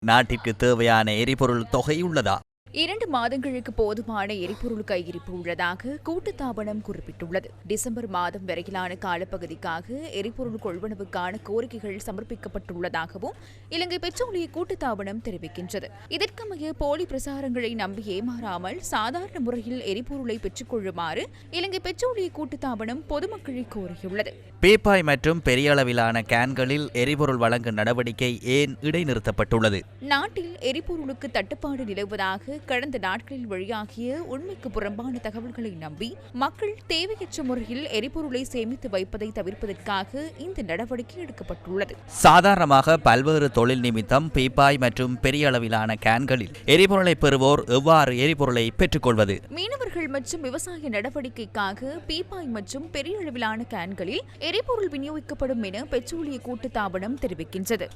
நாட்டிற்கு தேவையான எரிபொருள் தொகை உள்ளதா? 2 மாதங்களுக்கு போதுமான எரிபொருள் கையிருப்பு உள்ளதாக கூட்டுத்தாபனம் குறிப்பிட்டுள்ளது. டிசம்பர் மாதம் வரையிலான காலப்பகுதிக்காக எரிபொருள் கொள்வனவுக்கான கோரிக்கைகள் சமர்ப்பிக்கப்பட்டுள்ளதாகவும் இலங்கை பெட்ரோலிய கூட்டுத்தாபனம் தெரிவிக்கின்றது. இதற்கமைய போலி பிரசாரங்களை நம்பி ஏமாறாமல் சாதாரண முறையில் எரிபொருளை பெற்றுக் கொள்ளுமாறு இலங்கை பெட்ரோலிய கூட்டுத்தாபனம் பொதுமக்களை கோரியுள்ளது. பீப்பாய் மற்றும் பெரிய அளவிலான கேன்களில் எரிபொருள் வழங்கும் நடவடிக்கை ஏன் இடைநிறுத்தப்பட்டுள்ளது? நாட்டில் எரிபொருளுக்கு தட்டுப்பாடு நிலவுவதாக கடந்த நாட்களில் வெளியாகிய உண்மைக்கு புறம்பான தகவல்களை நம்பி மக்கள் தேவையற்ற முறையில் எரிபொருளை சேமித்து வைப்பதை தவிர்ப்பதற்காக இந்த நடவடிக்கை எடுக்கப்பட்டுள்ளது. சாதாரணமாக பல்வேறு தொழில் நிமித்தம் பீப்பாய் மற்றும் பெரிய அளவிலான கேன்களில் எரிபொருளை பெறுவோர் எவ்வாறு எரிபொருளை பெற்றுக்கொள்வது? மீனவர்கள் மற்றும் விவசாய நடவடிக்கைக்காக பீப்பாய் மற்றும் பெரிய அளவிலான கேன்களில் எரிபொருள் விநியோகிக்கப்படும் என பெட்ரோலிய கூட்டுத்தாபனம் தெரிவிக்கின்றது.